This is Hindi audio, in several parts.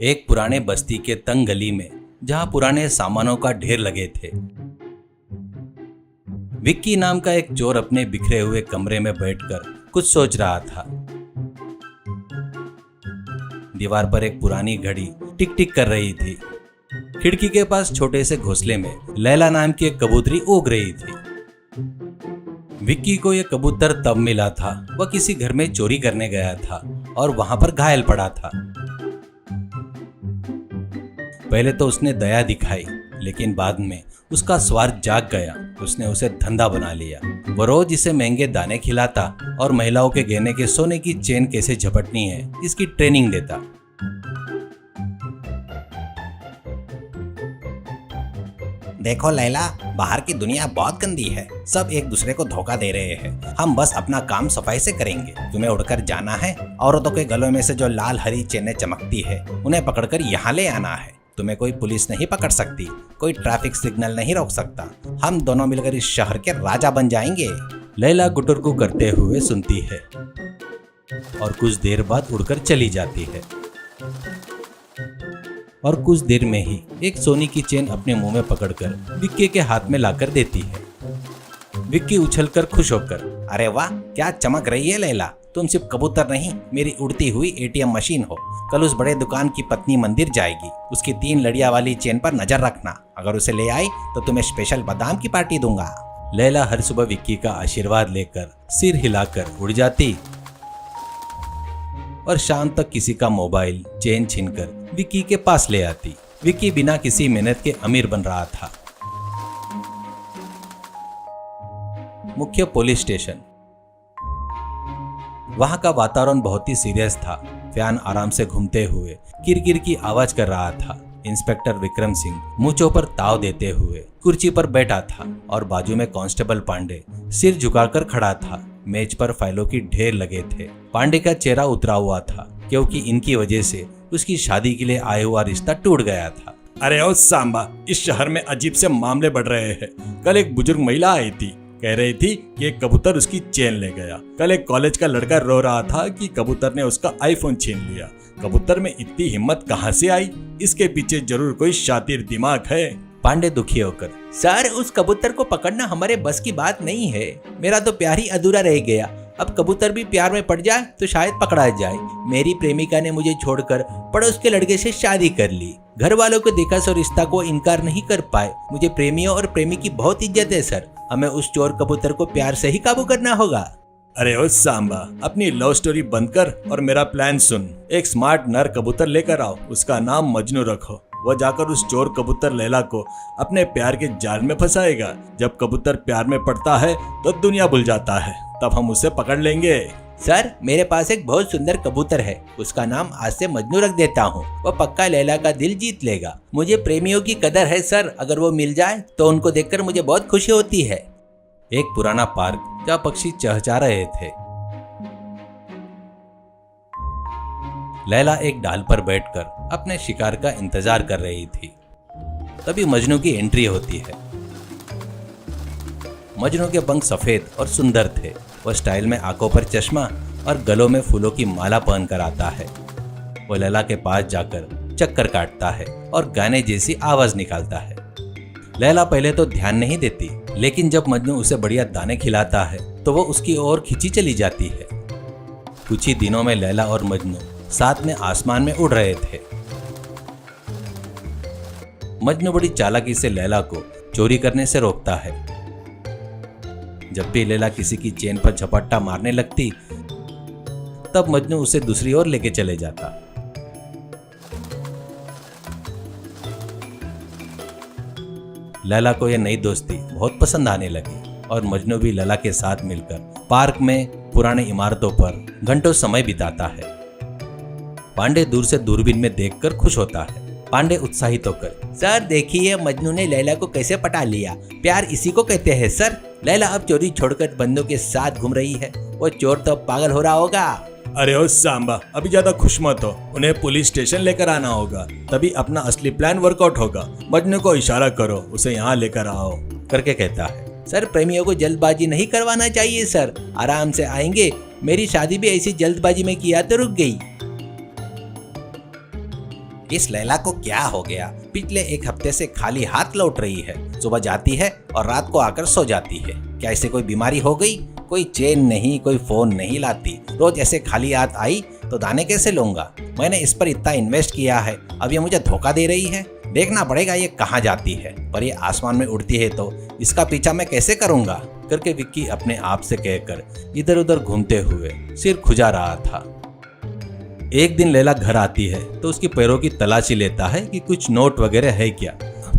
एक पुराने बस्ती के तंग गली में जहां पुराने सामानों का ढेर लगे थे, विक्की नाम का एक चोर अपने बिखरे हुए कमरे में बैठकर कुछ सोच रहा था। दीवार पर एक पुरानी घड़ी टिक टिक कर रही थी। खिड़की के पास छोटे से घोंसले में लैला नाम की एक कबूतरी उग रही थी। विक्की को यह कबूतर तब मिला था, वह किसी घर में चोरी करने गया था और वहां पर घायल पड़ा था। पहले तो उसने दया दिखाई, लेकिन बाद में उसका स्वार्थ जाग गया। उसने उसे धंधा बना लिया। वो रोज इसे महंगे दाने खिलाता और महिलाओं के गहने के सोने की चेन कैसे झपटनी है इसकी ट्रेनिंग देता। देखो लैला, बाहर की दुनिया बहुत गंदी है। सब एक दूसरे को धोखा दे रहे हैं। हम बस अपना काम सफाई से करेंगे। तुम्हें उड़कर जाना है। औरतों के गलों में से जो लाल हरी चेनें चमकती है उन्हें पकड़कर यहाँ ले आना है। तुम्हें कोई पुलिस नहीं पकड़ सकती, कोई ट्रैफिक सिग्नल नहीं रोक सकता। हम दोनों मिलकर इस शहर के राजा बन जाएंगे। लैला गुटुरकू करते हुए सुनती है और कुछ देर बाद उड़कर चली जाती है। और कुछ देर में ही एक सोने की चेन अपने मुंह में पकड़कर विक्की के हाथ में लाकर देती है। विक्की उछलकर खुश होकर, अरे वाह, क्या चमक रही है लैला। तुम सिर्फ कबूतर नहीं, मेरी उड़ती हुई एटीएम मशीन हो। कल उस बड़े दुकान की पत्नी मंदिर जाएगी। उसकी 3 लड़ियां वाली चेन पर नजर रखना। अगर उसे ले आई तो तुम्हें स्पेशल बादाम की पार्टी दूंगा। लैला हर सुबह विक्की का आशीर्वाद लेकर सिर हिलाकर उड़ जाती और शाम तक किसी का मोबाइल चेन छीनकर विक्की के पास ले आती। विक्की बिना किसी मेहनत के अमीर बन रहा था। मुख्य पुलिस स्टेशन। वहां का वातावरण बहुत ही सीरियस था। फैन आराम से घूमते हुए किरकिर की आवाज कर रहा था। इंस्पेक्टर विक्रम सिंह मूंछों पर ताव देते हुए कुर्सी पर बैठा था और बाजू में कांस्टेबल पांडे सिर झुकाकर खड़ा था। मेज पर फाइलों की ढेर लगे थे। पांडे का चेहरा उतरा हुआ था क्योंकि इनकी वजह से उसकी शादी के लिए आया हुआ रिश्ता टूट गया था। अरे ओ सांबा, इस शहर में अजीब से मामले बढ़ रहे हैं। कल एक बुजुर्ग महिला आई थी, कह रही थी कि एक कबूतर उसकी चेन ले गया। कल एक कॉलेज का लड़का रो रहा था कि कबूतर ने उसका आईफोन छीन लिया। कबूतर में इतनी हिम्मत कहां से आई? इसके पीछे जरूर कोई शातिर दिमाग है। पांडे दुखी होकर, सर, उस कबूतर को पकड़ना हमारे बस की बात नहीं है। मेरा तो प्यार ही अधूरा रह गया। अब कबूतर भी प्यार में पड़ जाए तो शायद पकड़ा जाए। मेरी प्रेमिका ने मुझे छोड़कर पड़ोस के लड़के से शादी कर ली। घर वालों को देखा सो रिश्ता को इनकार नहीं कर पाए। मुझे प्रेमियों और प्रेमी की बहुत इज्जत है सर। हमें उस चोर कबूतर को प्यार से ही काबू करना होगा। अरे ओ सांबा, अपनी लव स्टोरी बंद कर और मेरा प्लान सुन। एक स्मार्ट नर कबूतर लेकर आओ। उसका नाम मजनू रखो। वह जाकर उस चोर कबूतर लैला को अपने प्यार के जाल में फंसाएगा। जब कबूतर प्यार में पड़ता है तो दुनिया भूल जाता है। तब हम उसे पकड़ लेंगे। सर, मेरे पास एक बहुत सुंदर कबूतर है। उसका नाम आज से मजनू रख देता हूँ। वह पक्का लैला का दिल जीत लेगा। मुझे प्रेमियों की कदर है सर। अगर वो मिल जाए तो उनको देखकर मुझे बहुत खुशी होती है। एक पुराना पार्क जहाँ पक्षी चहचहा रहे थे। लैला एक डाल पर बैठकर अपने शिकार का इंतजार कर रही थी। तभी मजनू की एंट्री होती है। मजनू के पंख सफेद और सुंदर थे। वह स्टाइल में आंखों पर चश्मा और गलों में फूलों की माला पहनकर आता है। वह लैला के पास जाकर चक्कर काटता है और गाने जैसी आवाज निकालता है। लैला पहले तो ध्यान नहीं देती, लेकिन जब मजनू उसे बढ़िया दाने खिलाता है तो वो उसकी ओर खिंची चली जाती है। कुछ ही दिनों में लैला और मजनू साथ में आसमान में उड़ रहे थे। मजनू बड़ी चालाकी से लैला को चोरी करने से रोकता है। जब भी लैला किसी की चेन पर झपट्टा मारने लगती, तब मजनू उसे दूसरी ओर लेके चले जाता। लैला को यह नई दोस्ती बहुत पसंद आने लगी और मजनू भी लैला के साथ मिलकर पार्क में पुरानी इमारतों पर घंटों समय बिताता है। पांडे दूर से दूरबीन में देखकर खुश होता है। पांडे उत्साहित होकर, सर देखिए, मजनू ने लैला को कैसे पटा लिया। प्यार इसी को कहते हैं सर। लैला अब चोरी छोड़कर बंदों के साथ घूम रही है। वो चोर तो अब पागल हो रहा होगा। अरे ओ सांबा, अभी ज्यादा खुश मत हो। उन्हें पुलिस स्टेशन लेकर आना होगा, तभी अपना असली प्लान वर्कआउट होगा। मजनू को इशारा करो, उसे यहाँ लेकर आओ करके कहता है। सर, प्रेमियों को जल्दबाजी नहीं करवाना चाहिए सर। आराम से आएंगे। मेरी शादी भी ऐसी जल्दबाजी में किया तो रुक गई। इस लैला को क्या हो गया? पिछले एक हफ्ते से खाली हाथ लौट रही है। सुबह जाती है और रात को आकर सो जाती है। क्या इसे कोई बीमारी हो गई? कोई चेन नहीं, कोई फोन नहीं लाती। रोज ऐसे खाली हाथ आई तो दाने कैसे लूंगा? मैंने इस पर इतना इन्वेस्ट किया है, अब ये मुझे धोखा दे रही है। देखना पड़ेगा ये कहाँ जाती है, पर ये आसमान में उड़ती है तो इसका पीछा मैं कैसे करूंगा? करके विक्की अपने आप से कहकर इधर उधर घूमते हुए सिर खुजा रहा था। एक दिन लैला घर आती है तो उसके पैरों की तलाशी लेता है कि कुछ नोट वगैरह है क्या,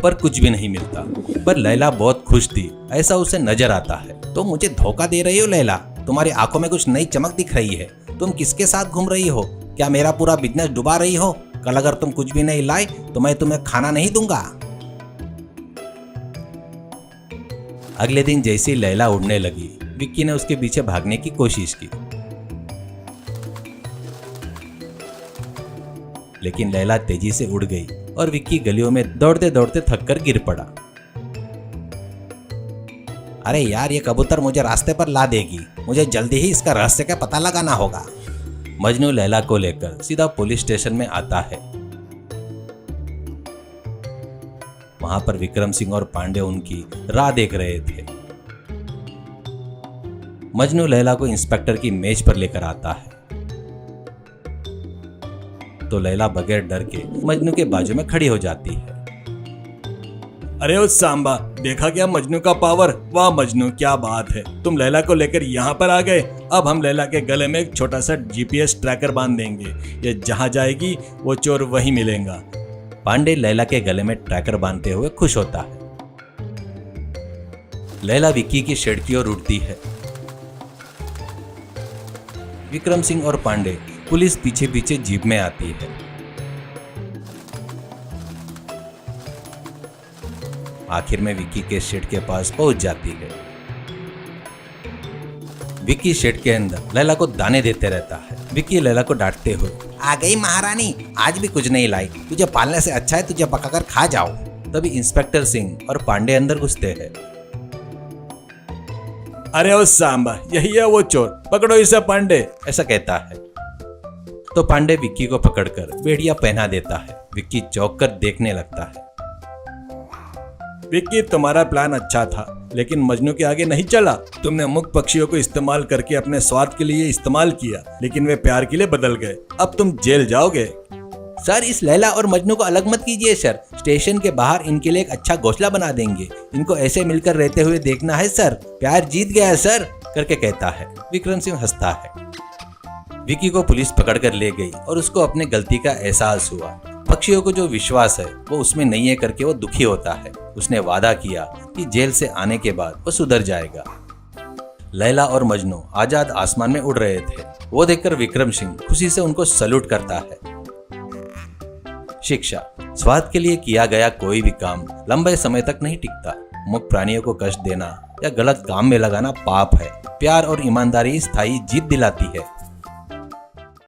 पर कुछ भी नहीं मिलता। पर लैला बहुत खुश थी, ऐसा उसे नजर आता है। तो मुझे धोखा दे रही हो लैला? तुम्हारी आंखों में कुछ नई चमक दिख रही है। तुम किसके साथ घूम रही हो? क्या मेरा पूरा बिजनेस डुबा रही हो? कल अगर तुम कुछ भी नहीं लाए तो मैं तुम्हें खाना नहीं दूंगा। अगले दिन जैसे ही लैला उड़ने लगी, विक्की ने उसके पीछे भागने की कोशिश की, लेकिन लैला तेजी से उड़ गई और विक्की गलियों में दौड़ते दौड़ते थककर गिर पड़ा। अरे यार, ये कबूतर मुझे रास्ते पर ला देगी। मुझे जल्दी ही इसका रहस्य का पता लगाना होगा। मजनू लैला को लेकर सीधा पुलिस स्टेशन में आता है। वहां पर विक्रम सिंह और पांडे उनकी राह देख रहे थे। मजनू लैला को इंस्पेक्टर की मेज पर लेकर आता है तो लैला बगैर डर के मजनू के बाजू में खड़ी हो जाती है। अरे ओ सांबा, देखा क्या मजनू का पावर? वाह मजनू, क्या बात है, तुम लैला को लेकर यहाँ पर आ गए। अब हम लैला के गले में एक छोटा सा GPS ट्रैकर बांध देंगे। ये जहाँ जाएगी वो चोर वहीं मिलेगा। पांडे लैला के गले में ट्रैकर बांधते हुए खुश होता है। लैला विक्की की शेड की ओर उड़ती है। विक्रम सिंह और पांडे पुलिस पीछे पीछे जीप में आती है। आखिर में विक्की के शेड के पास पहुंच जाती है। विक्की शेड के अंदर लैला को दाने देते रहता है। विक्की लैला को डांटते हुए, आ गई महारानी, आज भी कुछ नहीं लाई। तुझे पालने से अच्छा है तुझे पकाकर खा जाओ। तभी इंस्पेक्टर सिंह और पांडे अंदर घुसते हैं। अरे ओ सांबा, यही है वो चोर, पकड़ो इसे पांडे, ऐसा कहता है। तो पांडे विक्की को पकड़कर बेड़िया पहना देता है। विक्की चौंक कर देखने लगता है। विक्की, तुम्हारा प्लान अच्छा था, लेकिन मजनू के आगे नहीं चला। तुमने मुक्त पक्षियों को इस्तेमाल करके अपने स्वार्थ के लिए इस्तेमाल किया, लेकिन वे प्यार के लिए बदल गए। अब तुम जेल जाओगे। सर, इस लैला और मजनू को अलग मत कीजिए सर। स्टेशन के बाहर इनके लिए एक अच्छा घोंसला बना देंगे। इनको ऐसे मिलकर रहते हुए देखना है सर। प्यार जीत गया है सर, करके कहता है। विक्रम सिंह हंसता है। विक्की को पुलिस पकड़कर ले गई और उसको अपने गलती का एहसास हुआ। पक्षियों को जो विश्वास है वो उसमें नहीं है करके वो दुखी होता है। उसने वादा किया कि जेल से आने के बाद वो सुधर जाएगा। लैला और मजनू आजाद आसमान में उड़ रहे थे। वो देखकर विक्रम सिंह खुशी से उनको सैल्यूट करता है। शिक्षा, स्वार्थ के लिए किया गया कोई भी काम लंबे समय तक नहीं टिकता। मुक्त प्राणियों को कष्ट देना या गलत काम में लगाना पाप है। प्यार और ईमानदारी स्थायी जीत दिलाती है।